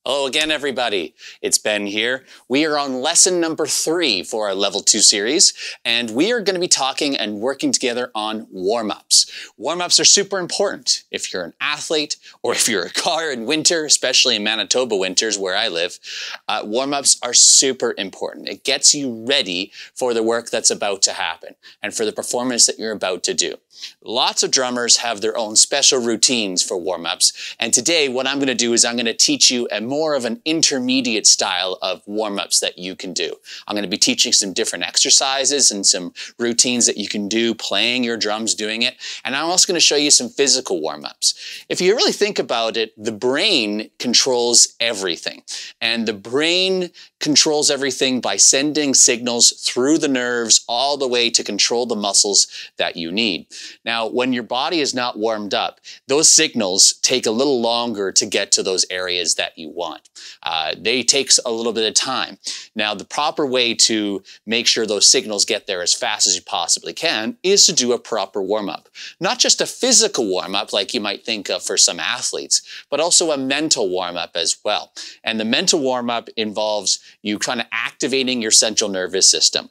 Hello again, everybody. It's Ben here. We are on lesson number 3 for our Level 2 series, and we are going to be talking and working together on warm-ups. Warm-ups are super important if you're an athlete or if you're a car in winter, especially in Manitoba winters where I live. Warm-ups are super important. It gets you ready for the work that's about to happen and for the performance that you're about to do. Lots of drummers have their own special routines for warm-ups, and today what I'm going to do is I'm going to teach you more of an intermediate style of warm-ups that you can do. I'm going to be teaching some different exercises and some routines that you can do playing your drums, doing it, and I'm also going to show you some physical warm-ups. If you really think about it, the brain controls everything, and the brain controls everything by sending signals through the nerves all the way to control the muscles that you need. Now, when your body is not warmed up, those signals take a little longer to get to those areas that you want. They take a little bit of time. Now, the proper way to make sure those signals get there as fast as you possibly can is to do a proper warm-up. Not just a physical warm-up like you might think of for some athletes, but also a mental warm-up as well. And the mental warm-up involves you kind of activating your central nervous system.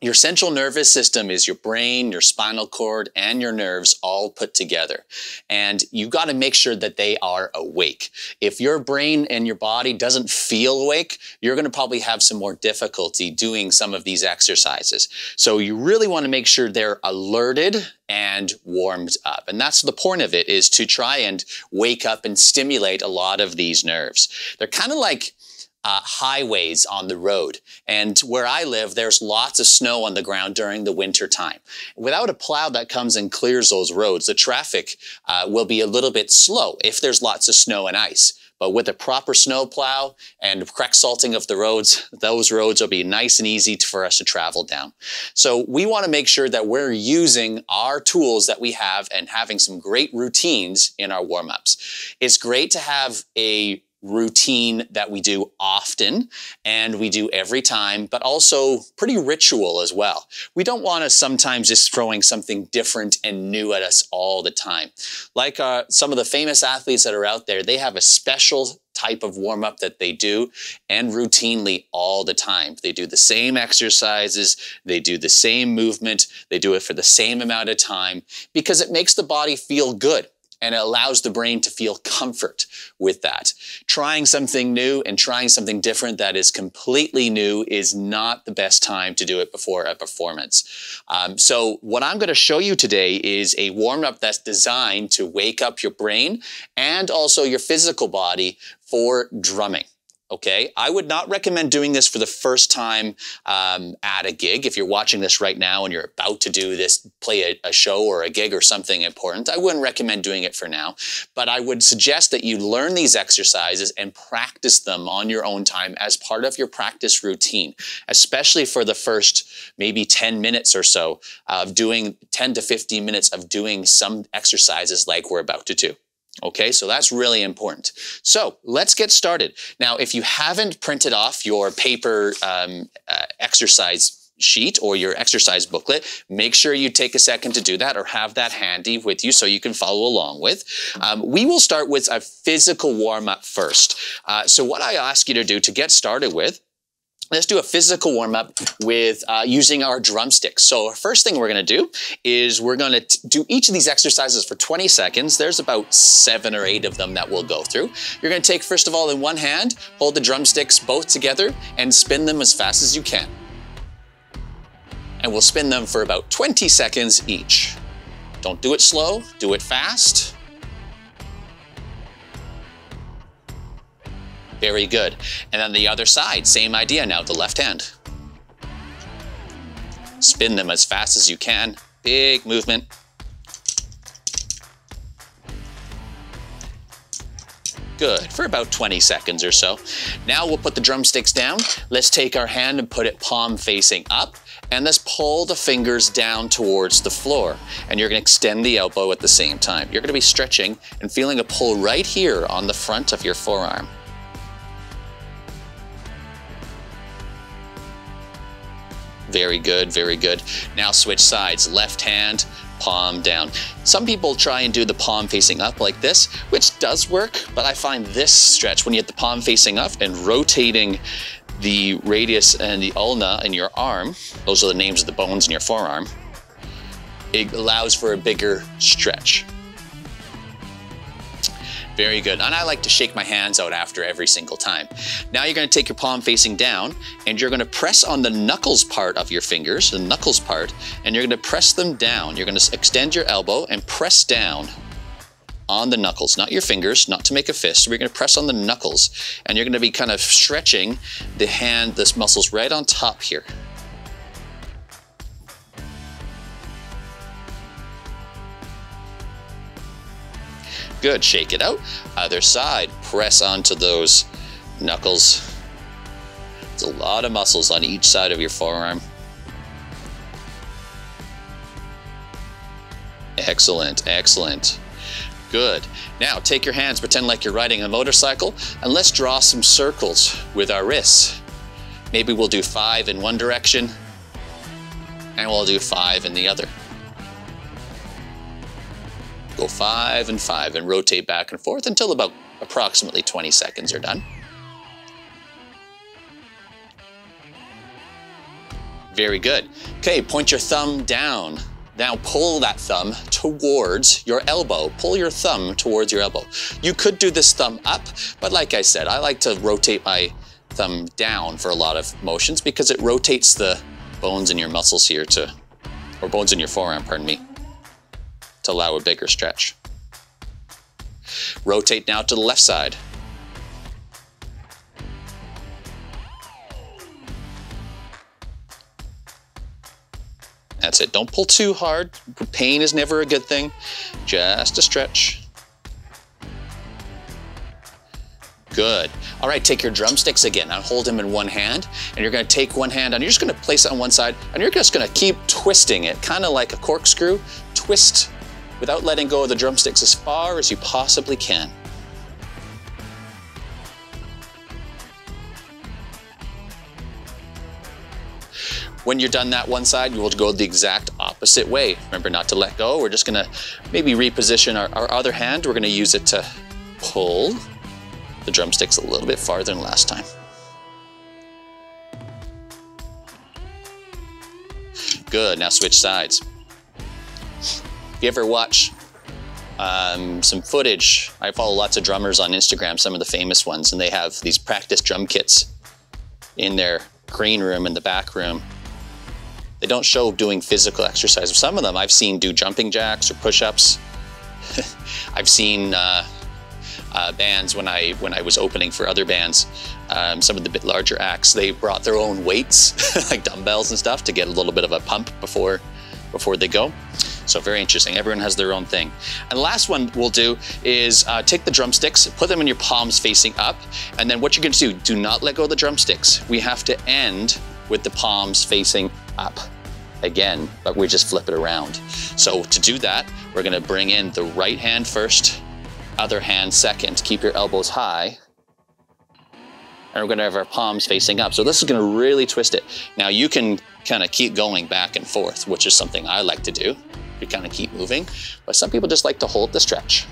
Your central nervous system is your brain, your spinal cord, and your nerves all put together. And you got to make sure that they are awake. If your brain and your body doesn't feel awake, you're going to probably have some more difficulty doing some of these exercises. So you really want to make sure they're alerted and warmed up. And that's the point of it, is to try and wake up and stimulate a lot of these nerves. They're kind of like highways on the road. And where I live, there's lots of snow on the ground during the winter time. Without a plow that comes and clears those roads, the traffic will be a little bit slow if there's lots of snow and ice. But with a proper snow plow and correct salting of the roads, those roads will be nice and easy for us to travel down. So we want to make sure that we're using our tools that we have and having some great routines in our warm-ups. It's great to have a routine that we do often and we do every time, but also pretty ritual as well. We don't want to sometimes just throwing something different and new at us all the time. Like some of the famous athletes that are out there, they have a special type of warm-up that they do and routinely all the time. They do the same exercises, they do the same movement, they do it for the same amount of time because it makes the body feel good. And it allows the brain to feel comfort with that. Trying something new and trying something different that is completely new is not the best time to do it before a performance. So what I'm going to show you today is a warm-up that's designed to wake up your brain and also your physical body for drumming. Okay, I would not recommend doing this for the first time at a gig. If you're watching this right now and you're about to do this, play a show or a gig or something important, I wouldn't recommend doing it for now. But I would suggest that you learn these exercises and practice them on your own time as part of your practice routine, especially for the first maybe 10 minutes or so of doing 10 to 15 minutes of doing some exercises like we're about to do. Okay, so that's really important. So let's get started. Now, if you haven't printed off your paper exercise sheet or your exercise booklet, make sure you take a second to do that or have that handy with you so you can follow along with. We will start with a physical warm-up first. So what I ask you to do to get started with, let's do a physical warm-up with using our drumsticks. So our first thing we're going to do is we're going to do each of these exercises for 20 seconds. There's about 7 or 8 of them that we'll go through. You're going to take, first of all, in one hand, hold the drumsticks both together and spin them as fast as you can. And we'll spin them for about 20 seconds each. Don't do it slow, do it fast. Very good. And then the other side, same idea now, the left hand. Spin them as fast as you can. Big movement. Good, for about 20 seconds or so. Now we'll put the drumsticks down. Let's take our hand and put it palm facing up. And let's pull the fingers down towards the floor. And you're going to extend the elbow at the same time. You're going to be stretching and feeling a pull right here on the front of your forearm. Very good, very good. Now switch sides. Left hand, palm down. Some people try and do the palm facing up like this, which does work, but I find this stretch when you get the palm facing up and rotating the radius and the ulna in your arm, those are the names of the bones in your forearm, it allows for a bigger stretch. Very good. And I like to shake my hands out after every single time. Now you're going to take your palm facing down and you're going to press on the knuckles part of your fingers, the knuckles part, and you're going to press them down. You're going to extend your elbow and press down on the knuckles, not your fingers, not to make a fist. We're going to press on the knuckles and you're going to be kind of stretching the hand, this muscles right on top here. Good, shake it out. Other side, press onto those knuckles. There's a lot of muscles on each side of your forearm. Excellent, excellent. Good. Now take your hands, pretend like you're riding a motorcycle, and let's draw some circles with our wrists. Maybe we'll do 5 in one direction, and we'll do 5 in the other. Go 5 and 5 and rotate back and forth until about approximately 20 seconds are done. Very good. Okay, point your thumb down. Now pull that thumb towards your elbow. Pull your thumb towards your elbow. You could do this thumb up, but like I said, I like to rotate my thumb down for a lot of motions because it rotates the bones in your muscles here or bones in your forearm, pardon me, to allow a bigger stretch. Rotate now to the left side. That's it. Don't pull too hard. Pain is never a good thing. Just a stretch. Good. All right, take your drumsticks again. Now hold them in one hand, and you're going to take one hand and you're just going to place it on one side, and you're just going to keep twisting it, kind of like a corkscrew. Twist without letting go of the drumsticks as far as you possibly can. When you're done that one side, you will go the exact opposite way. Remember not to let go. We're just gonna maybe reposition our other hand. We're gonna use it to pull the drumsticks a little bit farther than last time. Good, now switch sides. If you ever watch some footage, I follow lots of drummers on Instagram, some of the famous ones, and they have these practice drum kits in their green room in the back room. They don't show doing physical exercise. Some of them I've seen do jumping jacks or push-ups. I've seen bands when I was opening for other bands, some of the bit larger acts, they brought their own weights, like dumbbells and stuff, to get a little bit of a pump before they go. So very interesting. Everyone has their own thing. And the last one we'll do is take the drumsticks, put them in your palms facing up, and then what you're going to do not let go of the drumsticks. We have to end with the palms facing up again, but we just flip it around. So to do that, we're going to bring in the right hand first, other hand second. Keep your elbows high. And we're going to have our palms facing up. So this is going to really twist it. Now you can kind of keep going back and forth, which is something I like to do. You kind of keep moving, but some people just like to hold the stretch.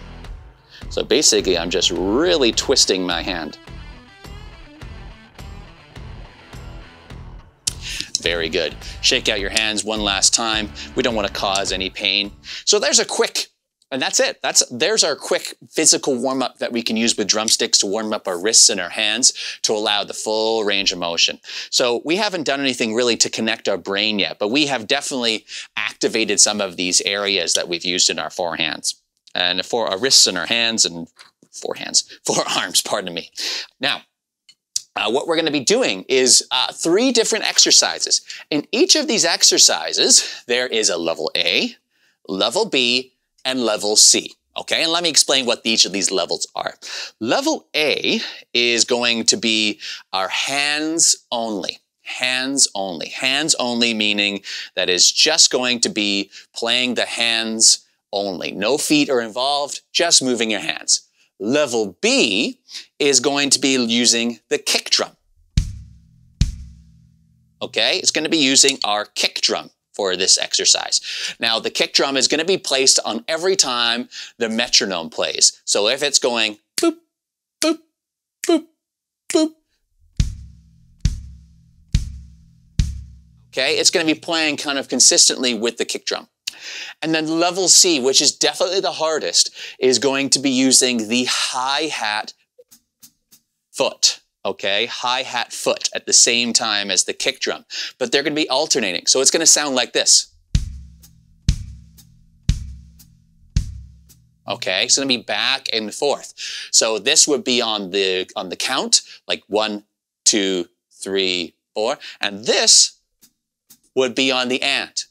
So basically, I'm just really twisting my hand. Very good. Shake out your hands one last time. We don't want to cause any pain. So there's a quick, and that's it. There's our quick physical warm-up that we can use with drumsticks to warm up our wrists and our hands to allow the full range of motion. So we haven't done anything really to connect our brain yet, but we have definitely activated some of these areas that we've used in our forehands and for our wrists and our hands and forearms, pardon me. Now, what we're going to be doing is 3 different exercises. In each of these exercises, there is a level A, level B, and level C. Okay, and let me explain what each of these levels are. Level A is going to be our hands only. Hands only. Hands only meaning that is just going to be playing the hands only. No feet are involved, just moving your hands. Level B is going to be using the kick drum. Okay, it's going to be using our kick drum for this exercise. Now, the kick drum is going to be placed on every time the metronome plays. So if it's going boop, boop, boop, boop, okay, it's going to be playing kind of consistently with the kick drum. And then level C, which is definitely the hardest, is going to be using the hi-hat foot. Okay, hi-hat foot at the same time as the kick drum. But they're going to be alternating. So it's going to sound like this. Okay, it's going to be back and forth. So this would be on the count, like 1, 2, 3, 4. And this would be on the and.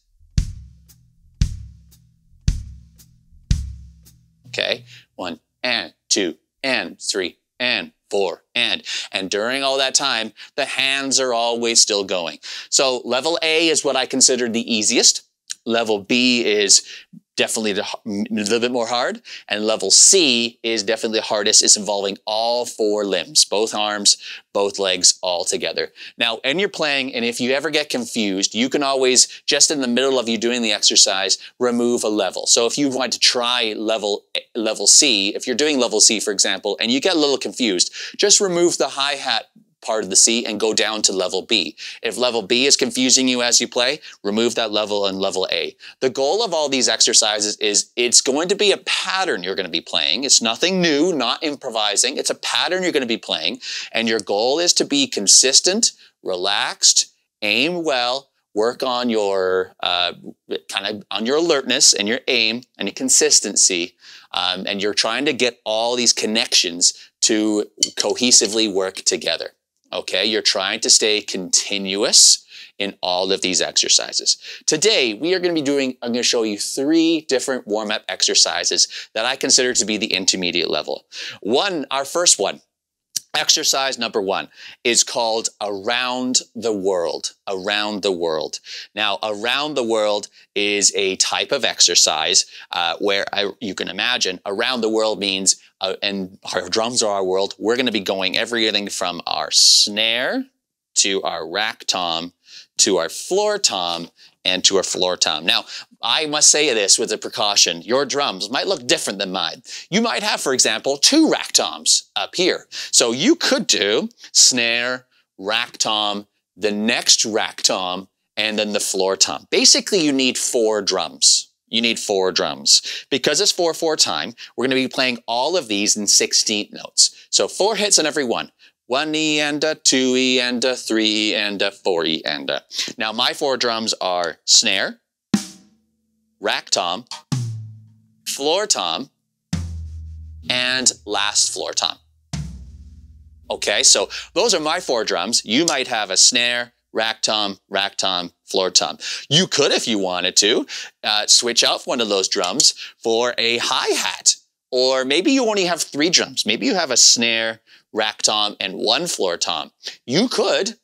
Okay, 1 and 2 and 3 and 4 and during all that time, the hands are always still going. So level A is what I consider the easiest. Level B is definitely a little bit more hard. And level C is definitely the hardest. It's involving all 4 limbs, both arms, both legs, all together. Now, and you're playing, and if you ever get confused, you can always, just in the middle of you doing the exercise, remove a level. So if you want to try level C, if you're doing level C, for example, and you get a little confused, just remove the hi-hat part of the C and go down to level B. If level B is confusing you as you play, remove that level and level A. The goal of all these exercises is it's going to be a pattern you're going to be playing. It's nothing new, not improvising. It's a pattern you're going to be playing, and your goal is to be consistent, relaxed, aim well, work on your on your alertness and your aim and your consistency, and you're trying to get all these connections to cohesively work together. Okay, you're trying to stay continuous in all of these exercises. Today, we are going to be I'm going to show you 3 different warm-up exercises that I consider to be the intermediate level. Our first one, exercise number 1, is called Around the World. Around the World. Now, Around the World is a type of exercise where you can imagine around the world means, and our drums are our world, we're going to be going everything from our snare to our rack tom to our floor tom and to our floor tom. Now, I must say this with a precaution. Your drums might look different than mine. You might have, for example, 2 rack toms up here. So you could do snare, rack tom, the next rack tom, and then the floor tom. Basically, you need 4 drums. You need 4 drums. Because it's 4/4 time, we're going to be playing all of these in 16th notes. So 4 hits on every one. 1E and a 2E and a 3E and a 4E and a. Now my 4 drums are snare, rack tom, floor tom, and last floor tom. Okay, so those are my 4 drums. You might have a snare, rack tom, floor tom. You could, if you wanted to, switch out one of those drums for a hi-hat. Or maybe you only have 3 drums. Maybe you have a snare, rack tom, and 1 floor tom. You could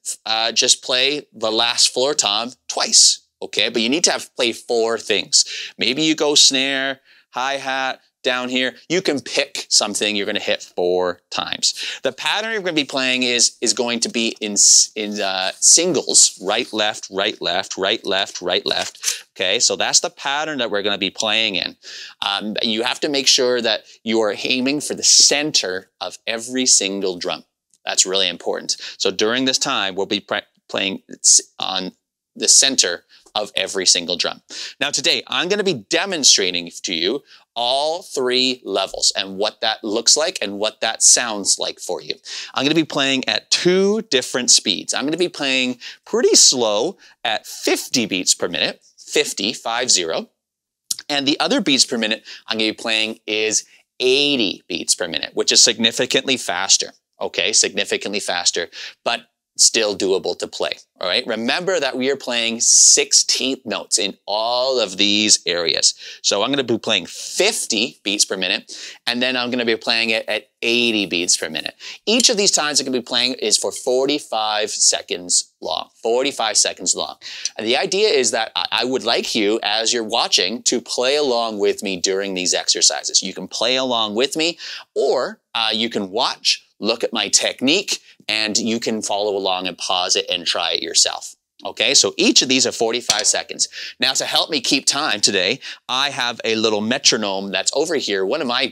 just play the last floor tom twice, okay? But you need to play 4 things. Maybe you go snare, hi-hat, down here. You can pick something you're going to hit 4 times. The pattern you're going to be playing is going to be in singles, right, left, right, left, right, left, right, left. Okay, so that's the pattern that we're going to be playing in. You have to make sure that you are aiming for the center of every single drum. That's really important. So during this time, we'll be playing on the center of every single drum. Now today, I'm going to be demonstrating to you all 3 levels and what that looks like and what that sounds like for you. I'm going to be playing at 2 different speeds. I'm going to be playing pretty slow at 50 beats per minute, 50, and the other beats per minute I'm going to be playing is 80 beats per minute, which is significantly faster. Okay, significantly faster, but still doable to play, all right? Remember that we are playing 16th notes in all of these areas. So I'm going to be playing 50 beats per minute, and then I'm going to be playing it at 80 beats per minute. Each of these times I'm going to be playing is for 45 seconds long, 45 seconds long. And the idea is that I would like you, as you're watching, to play along with me during these exercises. You can play along with me, or you can watch, look at my technique, and you can follow along and pause it and try it yourself. Okay, so each of these are 45 seconds. Now, to help me keep time today, I have a little metronome that's over here. One of my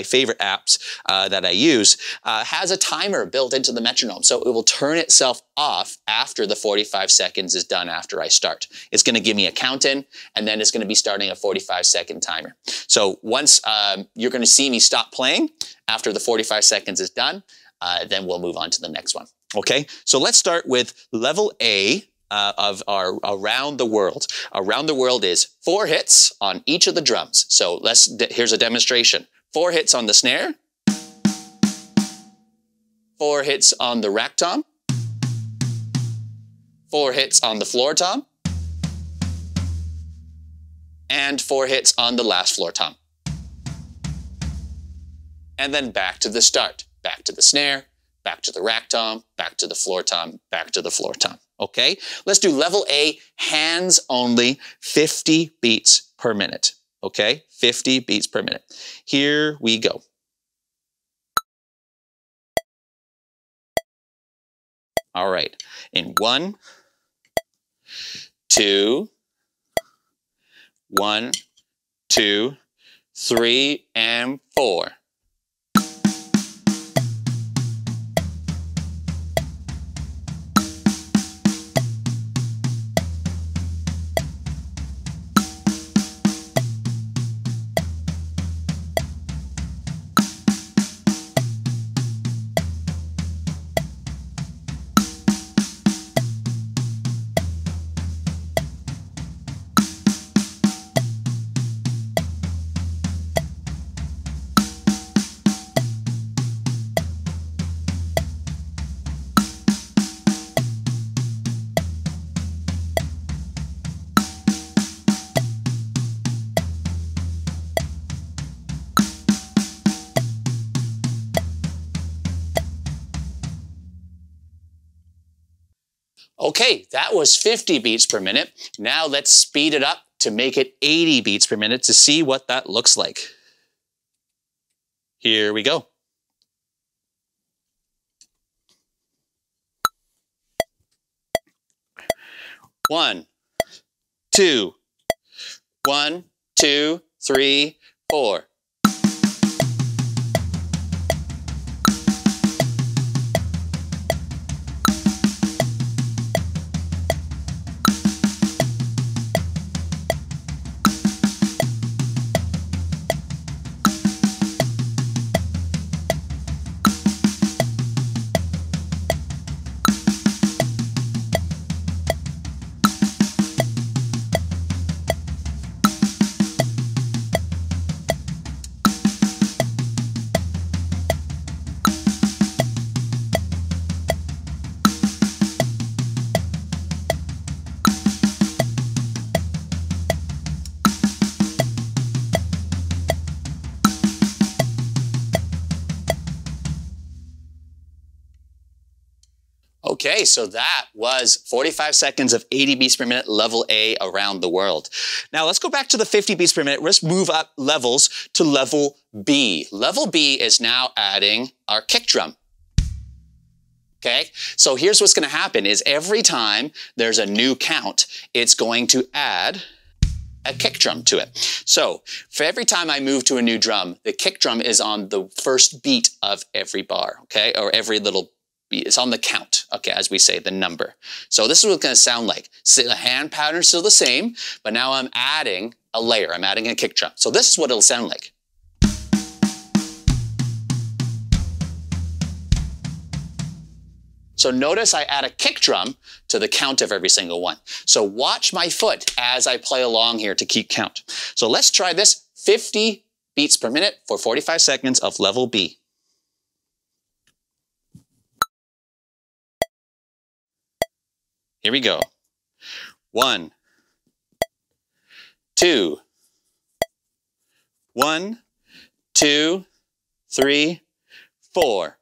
favorite apps that I use has a timer built into the metronome. So it will turn itself off after the 45 seconds is done after I start. It's gonna give me a count in, and then it's gonna be starting a 45-second timer. So once you're gonna see me stop playing after the 45 seconds is done, then we'll move on to the next one. Okay, so let's start with level A of our Around the World. Around the World is 4 hits on each of the drums. So here's a demonstration. 4 hits on the snare, 4 hits on the rack tom, 4 hits on the floor tom, and 4 hits on the last floor tom. And then back to the start, back to the snare, back to the rack tom, back to the floor tom, back to the floor tom. Okay, let's do level A, hands only, 50 beats per minute. Okay, 50 beats per minute. Here we go. All right, in 1, 2, 1, 2, 3, and 4. Okay, that was 50 beats per minute. Now let's speed it up to make it 80 beats per minute to see what that looks like. Here we go. One, two, 1, 2, 3, 4. Okay, so that was 45 seconds of 80 beats per minute, level A, Around the World. Now let's go back to the 50 beats per minute. Let's move up levels to level B. Level B is now adding our kick drum. Okay, so here's what's gonna happen is every time there's a new count, it's going to add a kick drum to it. So for every time I move to a new drum, the kick drum is on the first beat of every bar, okay, or every little beat. It's on the count, okay, as we say, the number. So this is what it's gonna sound like. So the hand pattern's still the same, but now I'm adding a layer. I'm adding a kick drum. So this is what it'll sound like. So notice I add a kick drum to the count of every single one. So watch my foot as I play along here to keep count. So let's try this 50 beats per minute for 45 seconds of level B. Here we go. 1, 2, 1, 2, 3, 4.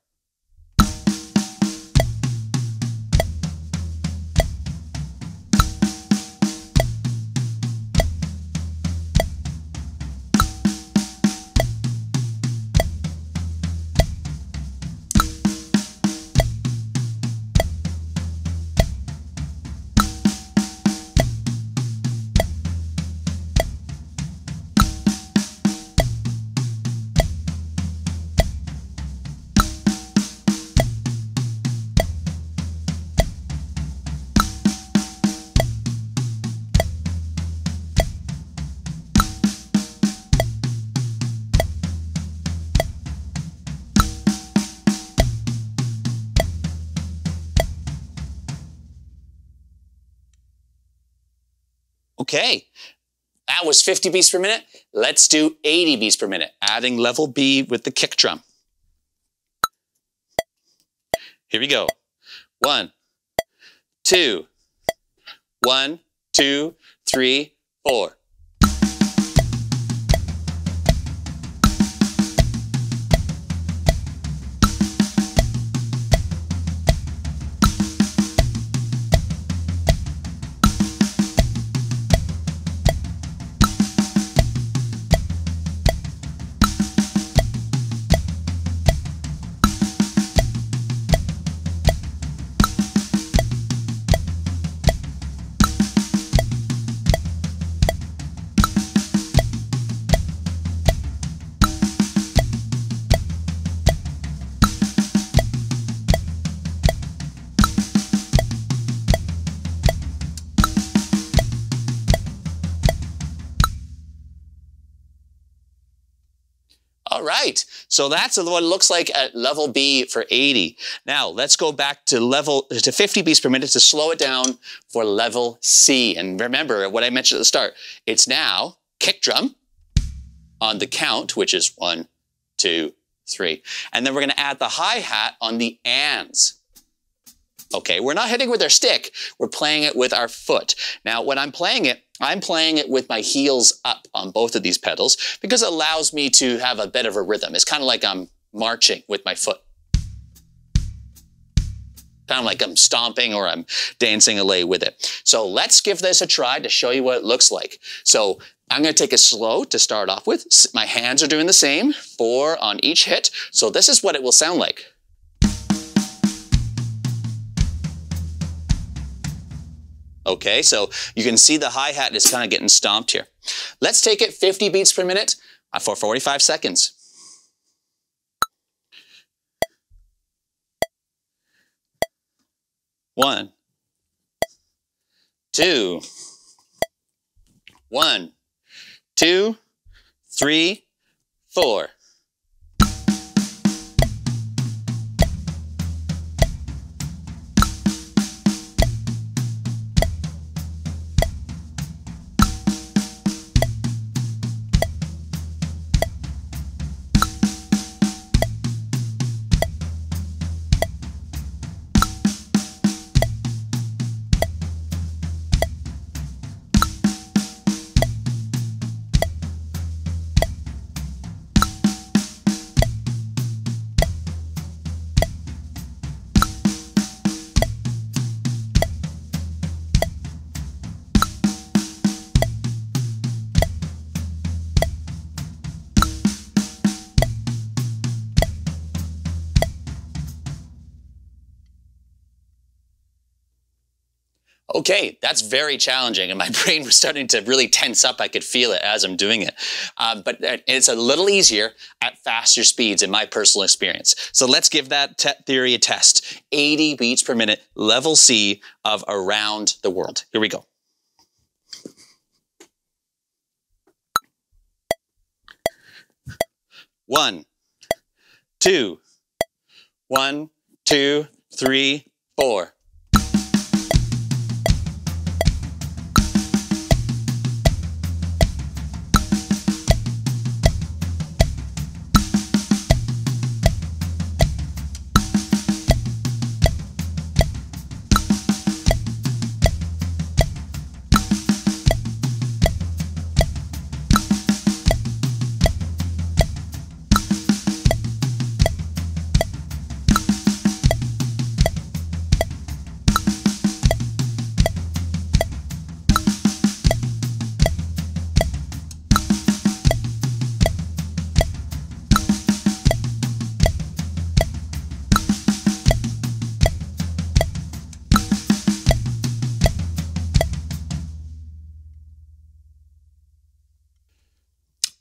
Okay, that was 50 beats per minute. Let's do 80 beats per minute, adding level B with the kick drum. Here we go. 1, 2, 1, 2, 3, 4. All right, so that's what it looks like at level B for 80. Now let's go back to 50 beats per minute to slow it down for level C. And remember what I mentioned at the start. It's now kick drum on the count, which is 1, 2, 3. And then we're gonna add the hi-hat on the ands. Okay, we're not hitting with our stick, we're playing it with our foot. Now, when I'm playing it with my heels up on both of these pedals because it allows me to have a bit of a rhythm. It's kind of like I'm marching with my foot. Kind of like I'm stomping or I'm dancing away with it. So let's give this a try to show you what it looks like. So I'm gonna take it slow to start off with. My hands are doing the same, 4 on each hit. So this is what it will sound like. Okay, so you can see the hi-hat is kind of getting stomped here. Let's take it 50 beats per minute for 45 seconds. 1, 2, 1, 2, 3, 4. Okay, that's very challenging, and my brain was starting to really tense up. I could feel it as I'm doing it. But it's a little easier at faster speeds in my personal experience. So let's give that theory a test. 80 beats per minute, level C of Around the World. Here we go. One, two, 1, 2, 3, 4.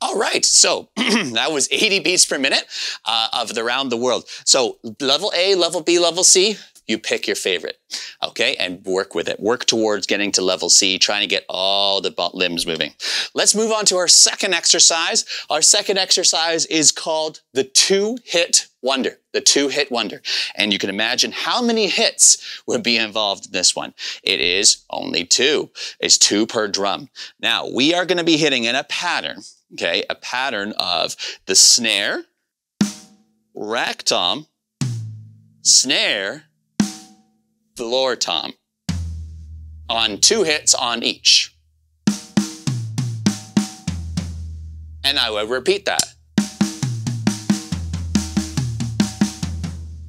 All right, so that was 80 beats per minute of the Around the World. So level A, level B, level C, you pick your favorite, okay, and work with it. Work towards getting to level C, trying to get all the limbs moving. Let's move on to our second exercise. Our second exercise is called the two-hit wonder. The two-hit wonder. And you can imagine how many hits would be involved in this one. It is only two. It's two per drum. Now, we are going to be hitting in a pattern, okay, a pattern of the snare, rack tom, snare, floor tom, on two hits on each. And I will repeat that.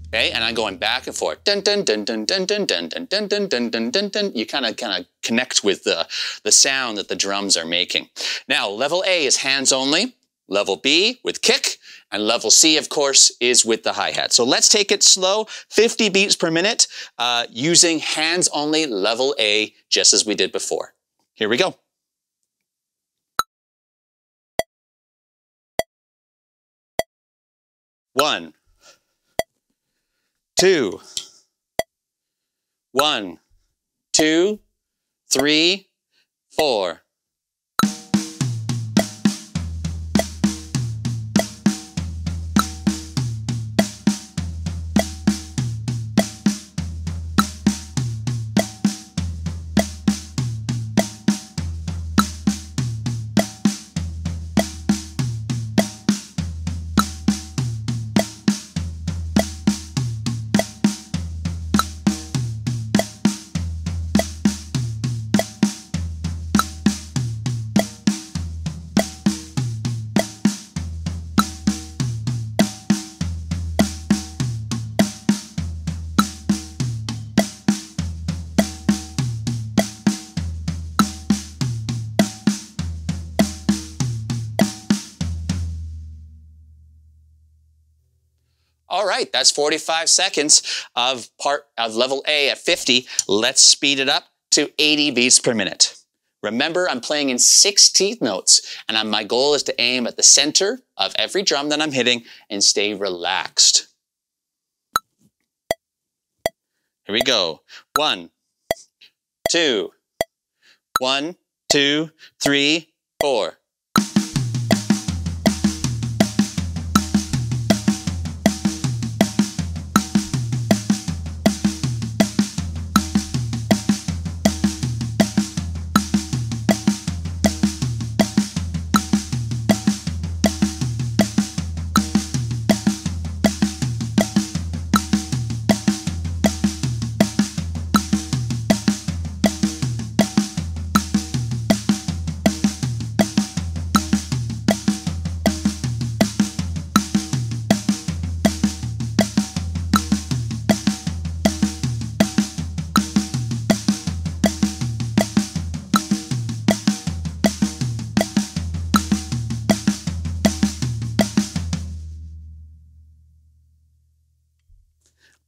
Okay, and I'm going back and forth. Dun dun dun dun dun dun dun dun dun dun dun dun dun dun. You kind of connect with the sound that the drums are making. Now, level A is hands only. Level B with kick. And level C, of course, is with the hi-hat. So let's take it slow, 50 beats per minute, using hands only level A, just as we did before. Here we go. 1, 2, 1, 2, 3, 4. All right, that's 45 seconds of level A at 50. Let's speed it up to 80 beats per minute. Remember, I'm playing in 16th notes, and my goal is to aim at the center of every drum that I'm hitting and stay relaxed. Here we go. 1, 2, 1, 2, 3, 4.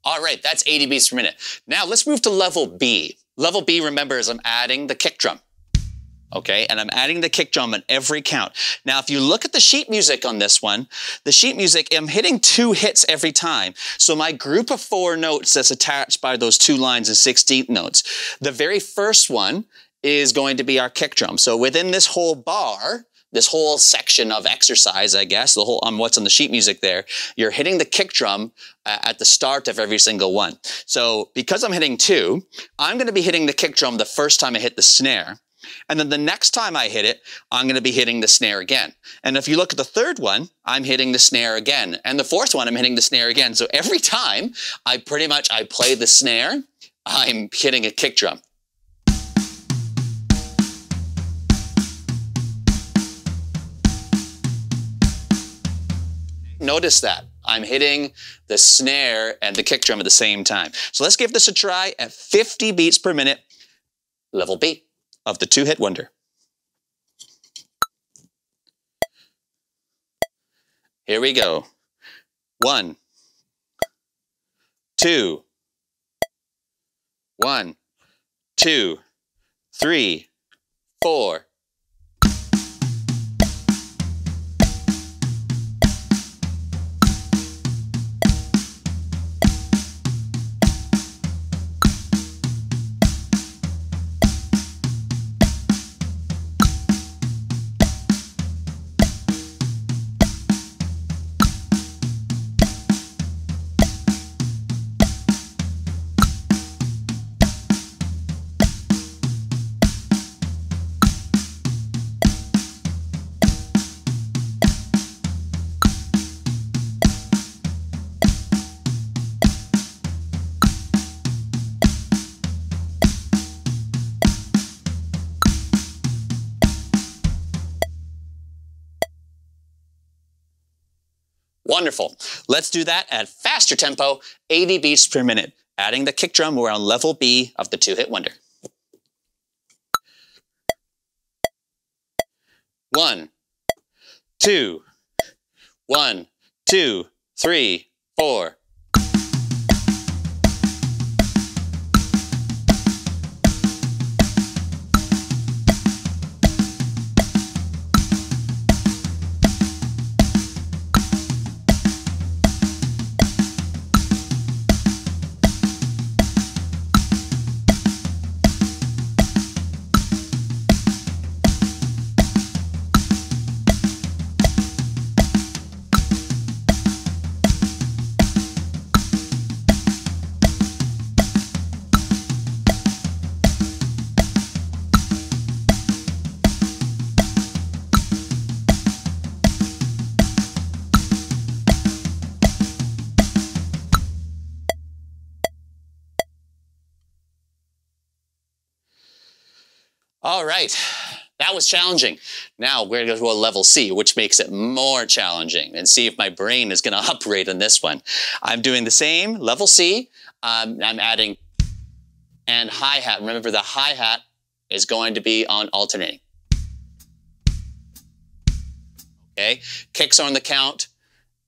All right, that's 80 beats per minute. Now let's move to level B. Level B, remember, is I'm adding the kick drum. Okay, and I'm adding the kick drum on every count. Now, if you look at the sheet music on this one, the sheet music, I'm hitting 2 hits every time. So my group of 4 notes that's attached by those 2 lines is 16th notes. The very first one is going to be our kick drum. So within this whole bar, this whole section of exercise, I guess, the whole what's on the sheet music there, you're hitting the kick drum at the start of every single one. So because I'm hitting 2, I'm going to be hitting the kick drum the first time I hit the snare. And then the next time I hit it, I'm going to be hitting the snare again. And if you look at the third one, I'm hitting the snare again. And the fourth one, I'm hitting the snare again. So every time I play the snare, I'm hitting a kick drum. Notice that. I'm hitting the snare and the kick drum at the same time. So let's give this a try at 50 beats per minute, level B of the 2-hit wonder. Here we go. 1, 2, 1, 2, 3, 4. Wonderful. Let's do that at faster tempo, 80 beats per minute. Adding the kick drum, we're on level B of the two-hit wonder. 1, 2, 1, 2, 3, 4. All right, that was challenging. Now we're going to go to a level C, which makes it more challenging, and see if my brain is going to operate on this one. I'm doing the same, level C. I'm adding and hi-hat. Remember, the hi-hat is going to be on alternating. Okay, kicks are on the count,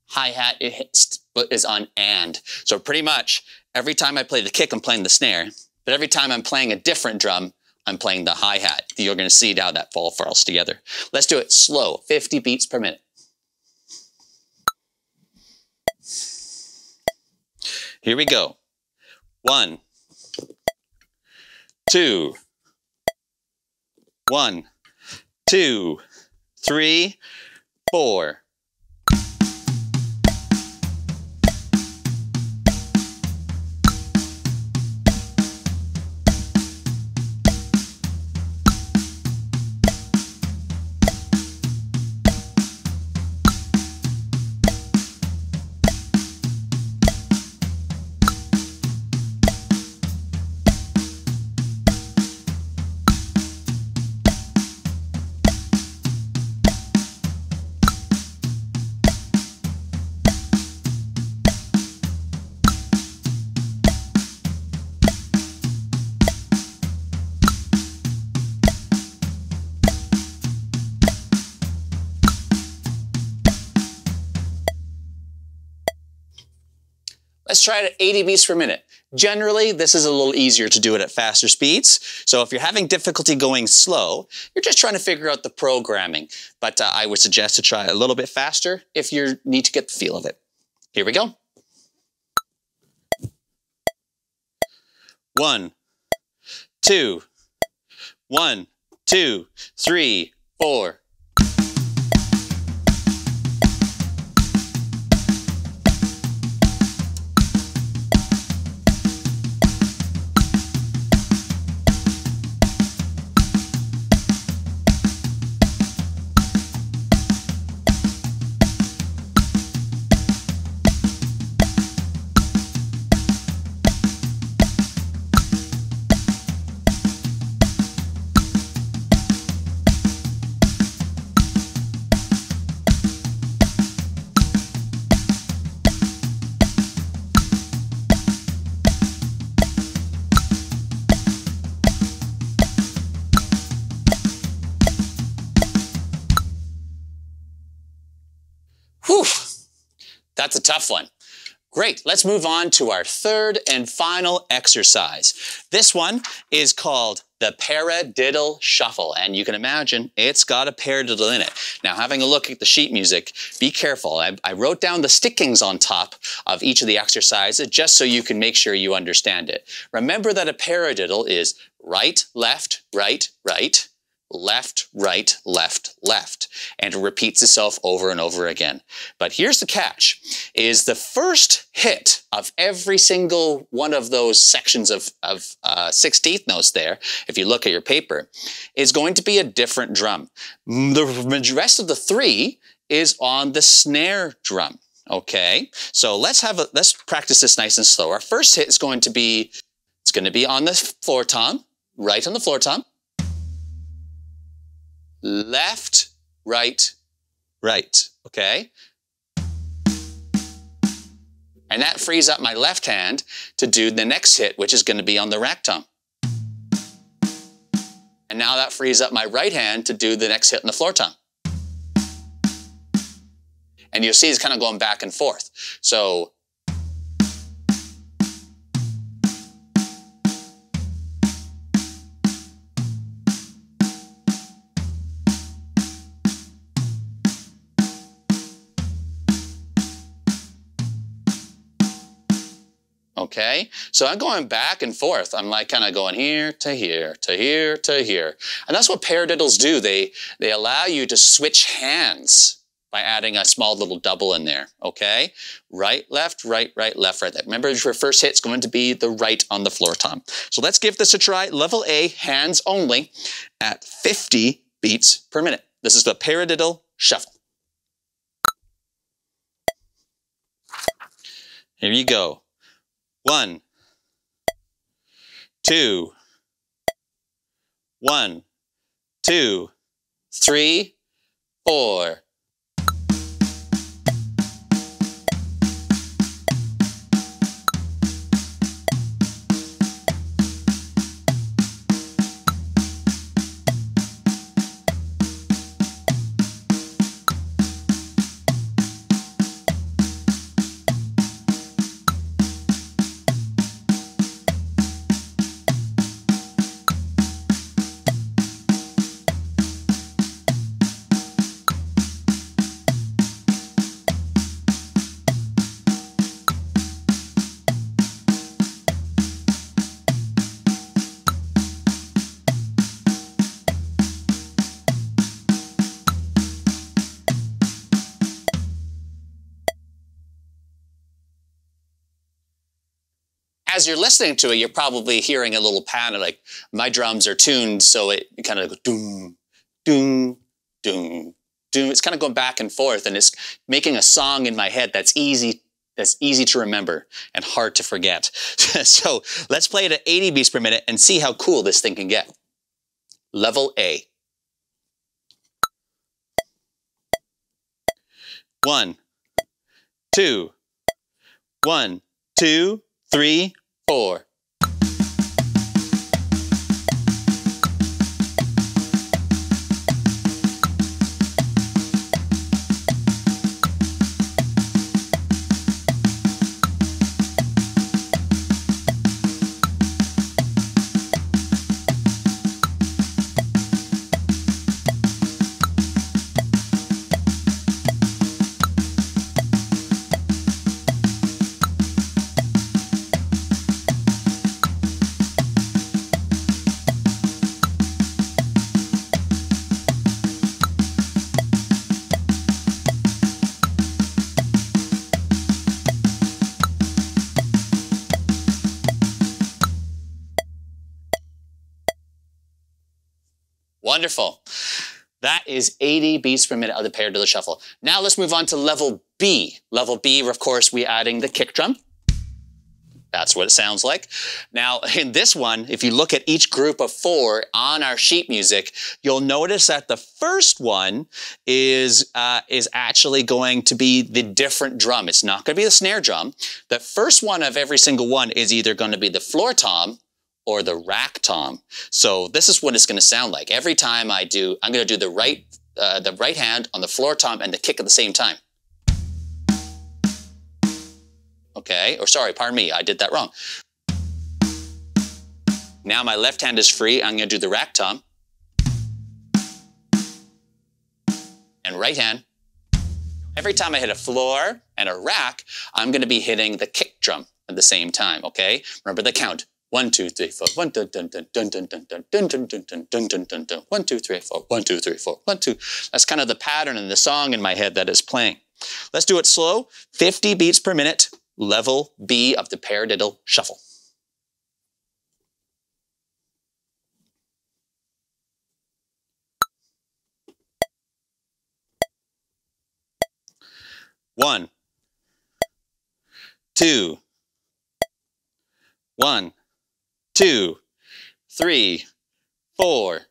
hi-hat is on and. So pretty much every time I play the kick, I'm playing the snare, but every time I'm playing a different drum, I'm playing the hi-hat. You're going to see how that all falls together. Let's do it slow, 50 beats per minute. Here we go. 1, 2, 1, 2, 3, 4. Let's try it at 80 beats per minute. Generally, this is a little easier to do it at faster speeds. So if you're having difficulty going slow, you're just trying to figure out the programming. But I would suggest to try a little bit faster if you need to get the feel of it. Here we go. 1, 2, 1, 2, 3, 4. Whew, that's a tough one. Great, let's move on to our third and final exercise. This one is called the paradiddle shuffle, and you can imagine it's got a paradiddle in it. Now, having a look at the sheet music, be careful. I wrote down the stickings on top of each of the exercises just so you can make sure you understand it. Remember that a paradiddle is right, left, right, right, left, right, left, left, and it repeats itself over and over again. But here's the catch, is the first hit of every single one of those sections of 16th notes there, if you look at your paper, is going to be a different drum. The rest of the three is on the snare drum, okay? So let's practice this nice and slow. Our first hit is going to be, it's going to be on the floor tom, right on the floor tom, left, right, right, okay? And that frees up my left hand to do the next hit, which is going to be on the rack tom. And now that frees up my right hand to do the next hit on the floor tom. And you'll see it's kind of going back and forth. So okay, so I'm going back and forth. I'm like kind of going here to here, to here, to here. And that's what paradiddles do. They allow you to switch hands by adding a small little double in there, okay? Right, left, right, left. Remember, your first hit's going to be the right on the floor tom. So let's give this a try. Level A, hands only, at 50 beats per minute. This is the paradiddle shuffle. Here you go. 1, 2, 1, 2, 3, 4. As you're listening to it, you're probably hearing a little pattern, like my drums are tuned so it kind of goes doom, doom, doom, doom. It's kind of going back and forth, and it's making a song in my head that's easy to remember and hard to forget. So let's play it at 80 beats per minute and see how cool this thing can get. Level A. 1, 2, 1, 2, 3, 4. Wonderful. That is 80 beats per minute of the paradiddle shuffle. Now let's move on to level B. Level B, of course, we're adding the kick drum. That's what it sounds like. Now, in this one, if you look at each group of 4 on our sheet music, you'll notice that the first one is actually going to be the different drum. It's not going to be the snare drum. The first one of every single one is either going to be the floor tom or the rack tom. So this is what it's going to sound like. Every time I'm going to do the right hand on the floor tom and the kick at the same time. Okay, or sorry, pardon me, I did that wrong. Now my left hand is free. I'm going to do the rack tom. And right hand. Every time I hit a floor and a rack, I'm going to be hitting the kick drum at the same time, okay? Remember the count. 1, 2, 3, 4. 1, dun, dun, dun, dun, dun, dun, dun, dun, dun, dun, dun, dun, dun, dun, dun. 1, 2, 3, 4. 1, 2, 3, 4. 1, 2. That's kind of the pattern in the song in my head that is playing. Let's do it slow. 50 beats per minute. Level B of the paradiddle shuffle. One, 2, 1, 2, 3, 4.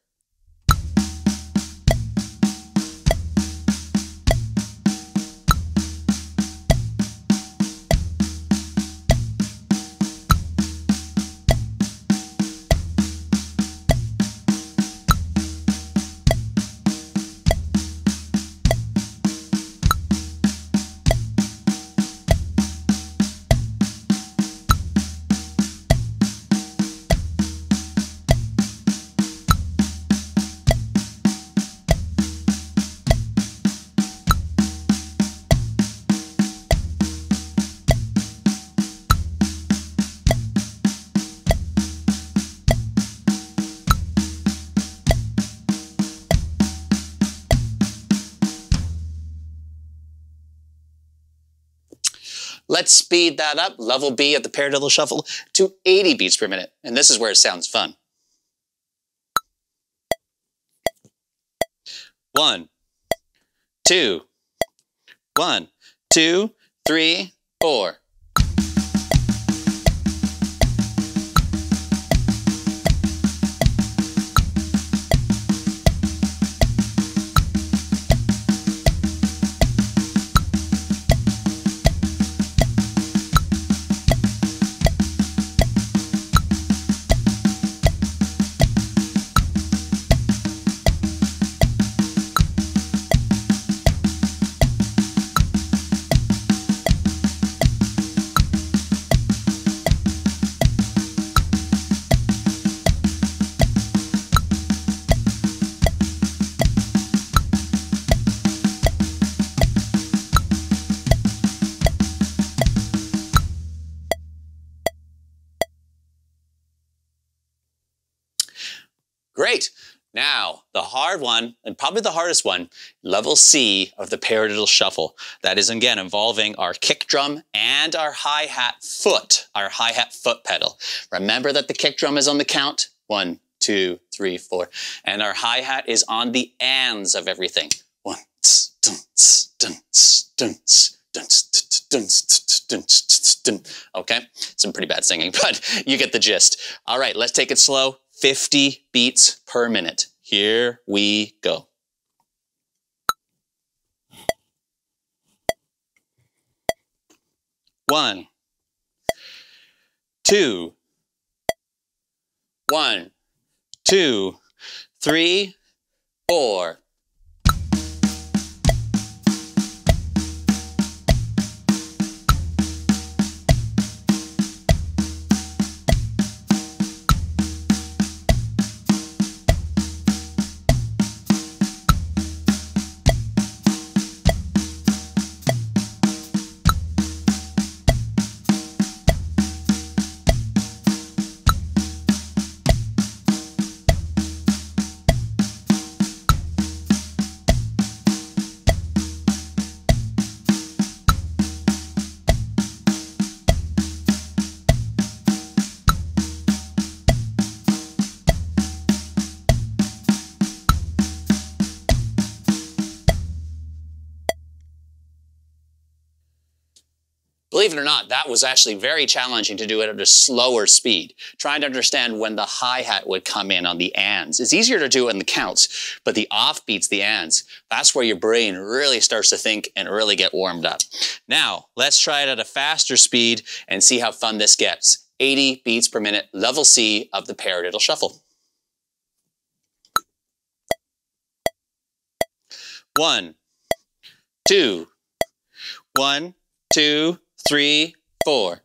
Let's speed that up, level B of the paradiddle shuffle, to 80 beats per minute. And this is where it sounds fun. 1, 2, 1, 2, 3, 4. Great. Now, the hard one, and probably the hardest one, level C of the paradiddle shuffle. That is, again, involving our kick drum and our hi-hat foot, pedal. Remember that the kick drum is on the count. 1, 2, 3, 4. And our hi-hat is on the ands of everything. 1, dunce, dunce, dunce, dunce, dunce, dunce, dunce. Okay? Some pretty bad singing, but you get the gist. All right, let's take it slow. 50 beats per minute. Here we go. 1, 2, 1, 2, 3, 4. Believe it or not, that was actually very challenging to do it at a slower speed. Trying to understand when the hi-hat would come in on the ands. It's easier to do it in the counts, but the offbeats, the ands, that's where your brain really starts to think and really get warmed up. Now, let's try it at a faster speed and see how fun this gets. 80 beats per minute, level C of the paradiddle shuffle. 1, 2, 1, 2, 3, 4.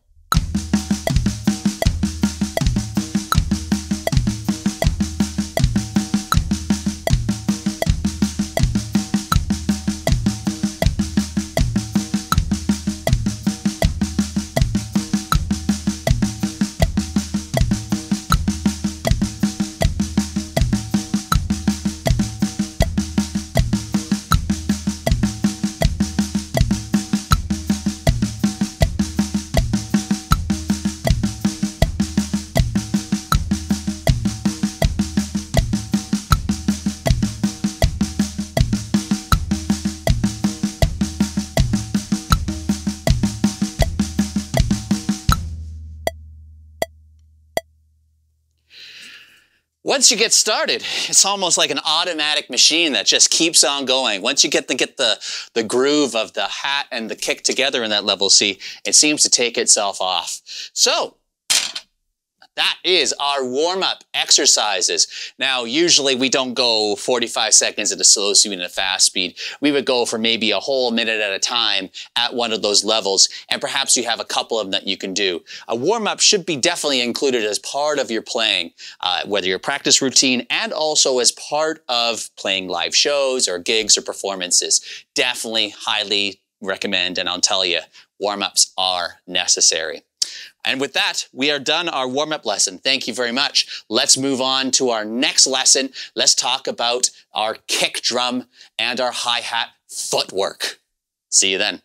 Once you get started, it's almost like an automatic machine that just keeps on going. Once you get the groove of the hat and the kick together in that level C, it seems to take itself off. So, that is our warm-up exercises. Now, usually we don't go 45 seconds at a slow speed and a fast speed. We would go for maybe a whole minute at a time at one of those levels, and perhaps you have a couple of them that you can do. A warm-up should be definitely included as part of your playing, whether your practice routine and also as part of playing live shows or gigs or performances. Definitely highly recommend, and I'll tell you, warm-ups are necessary. And with that, we are done our warm-up lesson. Thank you very much. Let's move on to our next lesson. Let's talk about our kick drum and our hi-hat footwork. See you then.